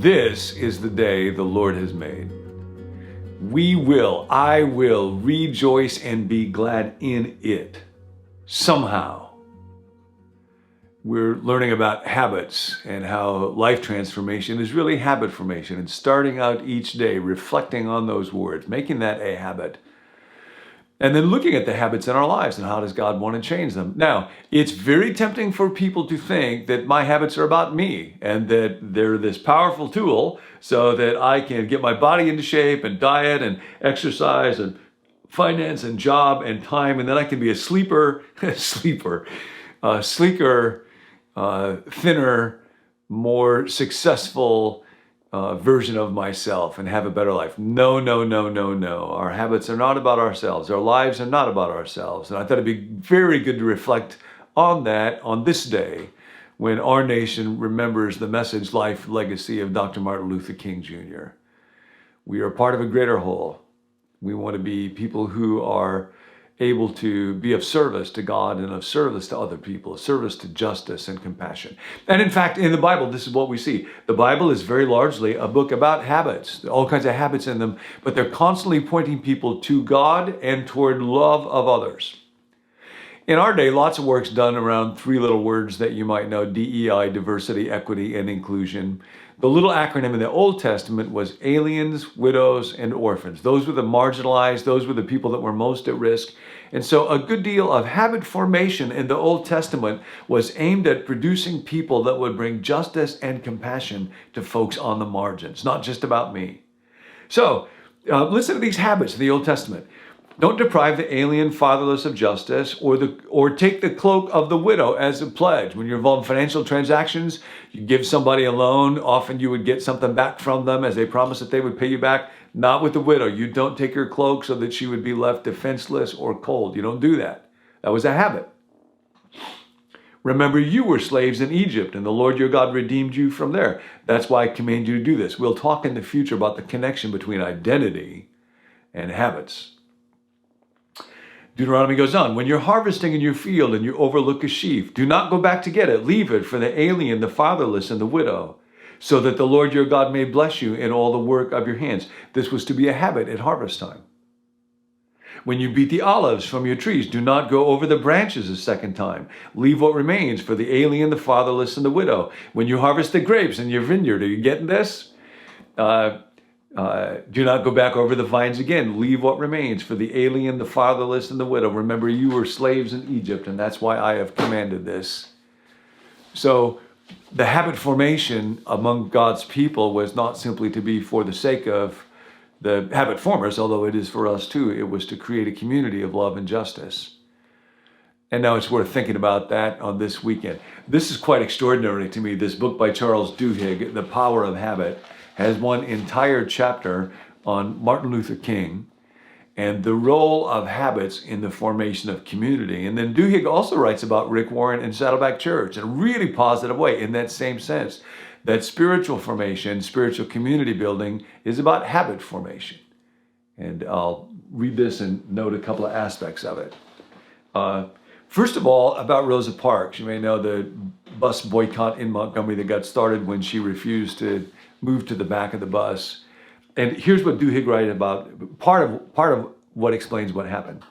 This is the day the Lord has made. I will rejoice and be glad in it. Somehow. We're learning about habits and how life transformation is really habit formation, and starting out each day reflecting on those words, making that a habit. And then looking at the habits in our lives and how does God want to change them. Now, it's very tempting for people to think that my habits are about me and that they're this powerful tool so that I can get my body into shape and diet and exercise and finance and job and time, and then I can be a sleeper, sleeker, thinner, more successful version of myself and have a better life. No. Our habits are not about ourselves. Our lives are not about ourselves. And I thought it'd be very good to reflect on that on this day when our nation remembers the message, life, legacy of Dr. Martin Luther King Jr. We are part of a greater whole. We want to be people who are able to be of service to God and of service to other people, of service to justice and compassion. And in fact, in the Bible, this is what we see. The Bible is very largely a book about habits, all kinds of habits in them, but they're constantly pointing people to God and toward love of others. In our day, lots of work's done around three little words that you might know: DEI, diversity, equity, and inclusion. The little acronym in the Old Testament was aliens, widows, and orphans. Those were the marginalized, those were the people that were most at risk. And so a good deal of habit formation in the Old Testament was aimed at producing people that would bring justice and compassion to folks on the margins, not just about me. So listen to these habits in the Old Testament. Don't deprive the alien fatherless of justice, or take the cloak of the widow as a pledge. When you're involved in financial transactions, you give somebody a loan, often you would get something back from them as they promised that they would pay you back. Not with the widow. You don't take her cloak so that she would be left defenseless or cold. You don't do that. That was a habit. Remember, you were slaves in Egypt, and the Lord your God redeemed you from there. That's why I command you to do this. We'll talk in the future about the connection between identity and habits. Deuteronomy goes on, when you're harvesting in your field and you overlook a sheaf, do not go back to get it. Leave it for the alien, the fatherless, and the widow, so that the Lord your God may bless you in all the work of your hands. This was to be a habit at harvest time. When you beat the olives from your trees, do not go over the branches a second time. Leave what remains for the alien, the fatherless, and the widow. When you harvest the grapes in your vineyard, are you getting this? Do not go back over the vines again. Leave what remains for the alien, the fatherless, and the widow. Remember, you were slaves in Egypt, and that's why I have commanded this. So the habit formation among God's people was not simply to be for the sake of the habit formers, although it is for us too. It was to create a community of love and justice. And now it's worth thinking about that on this weekend. This is quite extraordinary to me. This book by Charles Duhigg, The Power of Habit, has one entire chapter on Martin Luther King and the role of habits in the formation of community. And then Duhigg also writes about Rick Warren and Saddleback Church in a really positive way, in that same sense, that spiritual formation, spiritual community building is about habit formation. And I'll read this and note a couple of aspects of it. First of all, about Rosa Parks. You may know the bus boycott in Montgomery that got started when she refused to move to the back of the bus. And here's what Duhigg writes about, part of what explains what happened.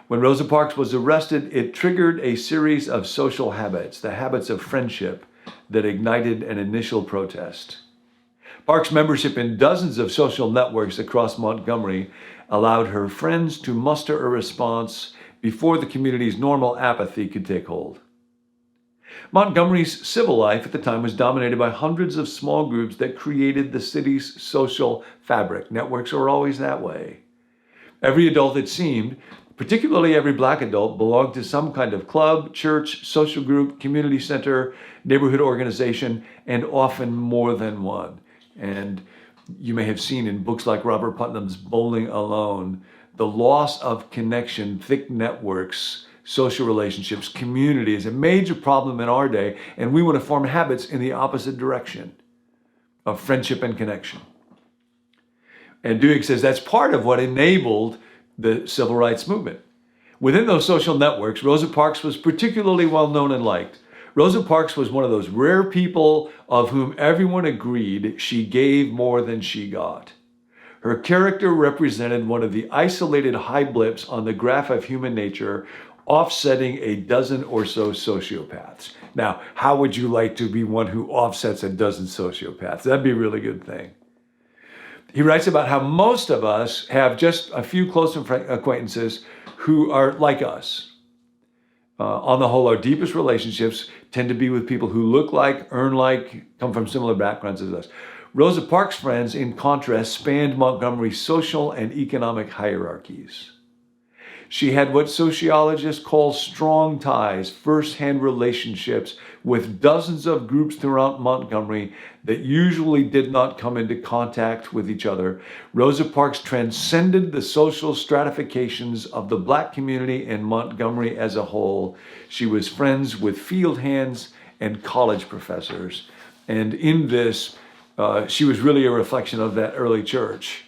When Rosa Parks was arrested, it triggered a series of social habits, the habits of friendship that ignited an initial protest. Parks' membership in dozens of social networks across Montgomery allowed her friends to muster a response before the community's normal apathy could take hold. Montgomery's civil life at the time was dominated by hundreds of small groups that created the city's social fabric. Networks are always that way. Every adult, it seemed, particularly every Black adult, belonged to some kind of club, church, social group, community center, neighborhood organization, and often more than one. And you may have seen in books like Robert Putnam's Bowling Alone, the loss of connection, thick networks, social relationships, community is a major problem in our day, and we want to form habits in the opposite direction of friendship and connection. And Duhigg says that's part of what enabled the civil rights movement. Within those social networks, Rosa Parks was particularly well known and liked. Rosa Parks was one of those rare people of whom everyone agreed she gave more than she got. Her character represented one of the isolated high blips on the graph of human nature, offsetting a dozen or so sociopaths. Now, how would you like to be one who offsets a dozen sociopaths? That'd be a really good thing. He writes about how most of us have just a few close acquaintances who are like us. On the whole, our deepest relationships tend to be with people who look like, earn like, come from similar backgrounds as us. Rosa Parks' friends, in contrast, spanned Montgomery's social and economic hierarchies. She had what sociologists call strong ties, first-hand relationships with dozens of groups throughout Montgomery that usually did not come into contact with each other. Rosa Parks transcended the social stratifications of the Black community in Montgomery as a whole. She was friends with field hands and college professors. And in this, she was really a reflection of that early church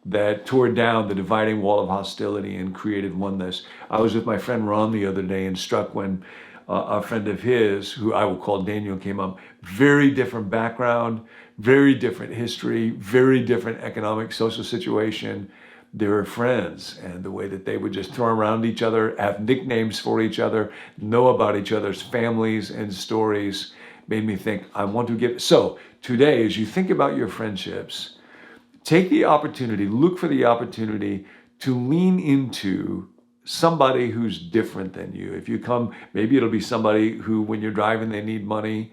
that tore down the dividing wall of hostility and created oneness. I was with my friend Ron the other day and struck when a friend of his, who I will call Daniel, came up. Very different background, very different history, very different economic, social situation. They were friends, and the way that they would just throw around each other, have nicknames for each other, know about each other's families and stories, made me think, I want to give. So today, as you think about your friendships, take the opportunity, look for the opportunity to lean into somebody who's different than you. If you come, maybe it'll be somebody who, when you're driving, they need money,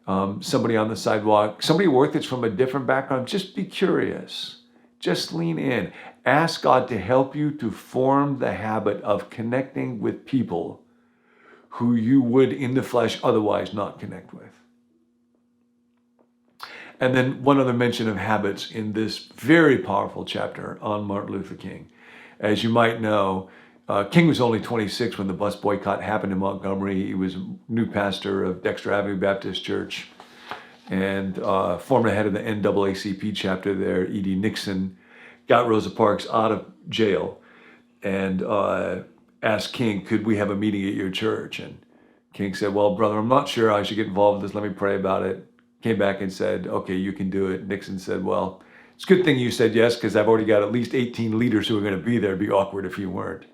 somebody on the sidewalk, somebody at work that's from a different background. Just be curious. Just lean in. Ask God to help you to form the habit of connecting with people who you would in the flesh otherwise not connect with. And then one other mention of habits in this very powerful chapter on Martin Luther King. As you might know, King was only 26 when the bus boycott happened in Montgomery. He was new pastor of Dexter Avenue Baptist Church and former head of the NAACP chapter there. E.D. Nixon got Rosa Parks out of jail and asked King, could we have a meeting at your church? And King said, well, brother, I'm not sure I should get involved with this. Let me pray about it. Came back and said, okay, you can do it. Nixon said, well, it's a good thing you said yes, because I've already got at least 18 leaders who are going to be there. It'd be awkward if you weren't.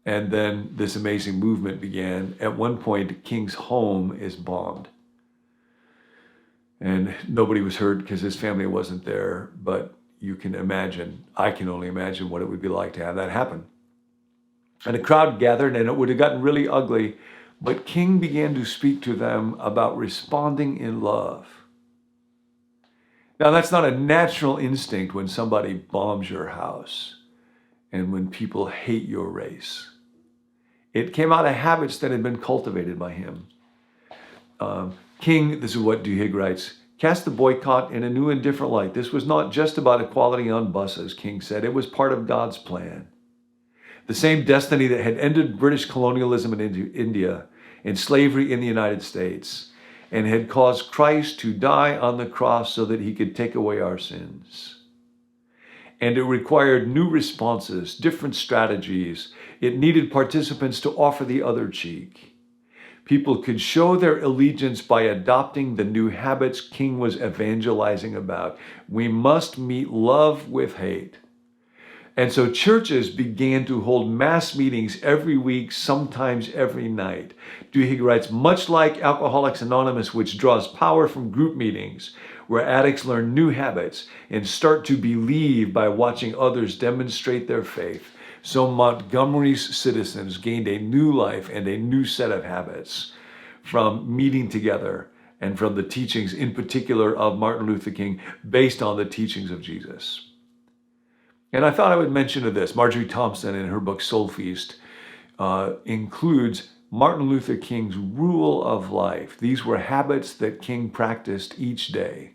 And then this amazing movement began. At one point, King's home is bombed. And nobody was hurt because his family wasn't there. But you can imagine, I can only imagine what it would be like to have that happen. And a crowd gathered, and it would have gotten really ugly. But King began to speak to them about responding in love. Now, that's not a natural instinct when somebody bombs your house and when people hate your race. It came out of habits that had been cultivated by him. King, this is what Duhigg writes, cast the boycott in a new and different light. This was not just about equality on buses, King said. It was part of God's plan. The same destiny that had ended British colonialism in India and slavery in the United States and had caused Christ to die on the cross so that he could take away our sins. And it required new responses, different strategies. It needed participants to offer the other cheek. People could show their allegiance by adopting the new habits King was evangelizing about. We must meet love with hate. And so churches began to hold mass meetings every week, sometimes every night. Duhigg writes, much like Alcoholics Anonymous, which draws power from group meetings, where addicts learn new habits and start to believe by watching others demonstrate their faith, so Montgomery's citizens gained a new life and a new set of habits from meeting together and from the teachings, in particular, of Martin Luther King, based on the teachings of Jesus. And I thought I would mention this. Marjorie Thompson, in her book Soul Feast, includes Martin Luther King's rule of life. These were habits that King practiced each day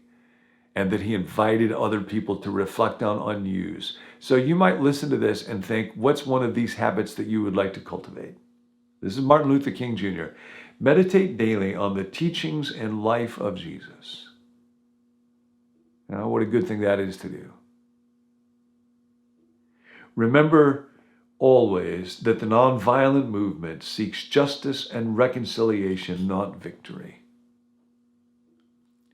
and that he invited other people to reflect on unuse. So you might listen to this and think, what's one of these habits that you would like to cultivate? This is Martin Luther King Jr. Meditate daily on the teachings and life of Jesus. Now, what a good thing that is to do. Remember always that the nonviolent movement seeks justice and reconciliation, not victory.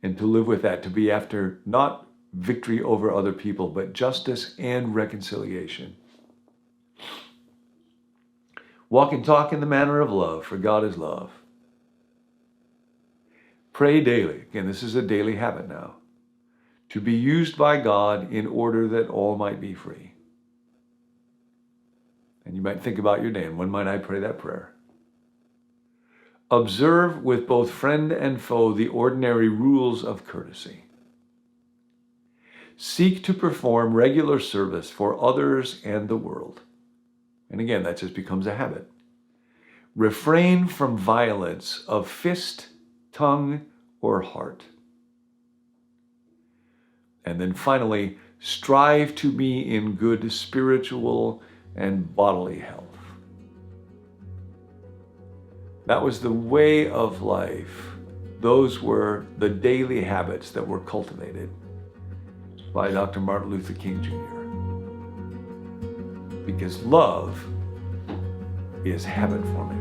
And to live with that, to be after not victory over other people, but justice and reconciliation. Walk and talk in the manner of love, for God is love. Pray daily. Again, this is a daily habit now. To be used by God in order that all might be free. And you might think about your day, and when might I pray that prayer? Observe with both friend and foe the ordinary rules of courtesy. Seek to perform regular service for others and the world. And again, that just becomes a habit. Refrain from violence of fist, tongue, or heart. And then finally, strive to be in good spiritual and bodily health. That was the way of life. Those were the daily habits that were cultivated by Dr. Martin Luther King Jr. Because love is habit forming.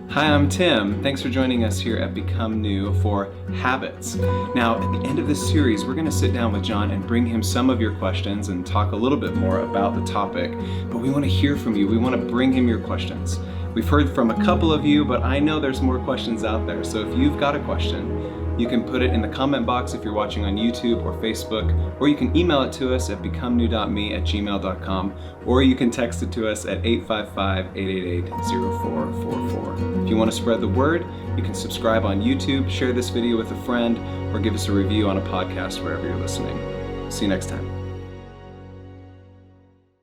Hi, I'm Tim. Thanks for joining us here at Become New for Habits. Now, at the end of this series, we're going to sit down with John and bring him some of your questions and talk a little bit more about the topic. But we want to hear from you. We want to bring him your questions. We've heard from a couple of you, but I know there's more questions out there. So if you've got a question, you can put it in the comment box if you're watching on YouTube or Facebook, or you can email it to us at becomenew.me@gmail.com, or you can text it to us at 855-888-0444. If you want to spread the word, you can subscribe on YouTube, share this video with a friend, or give us a review on a podcast wherever you're listening. See you next time.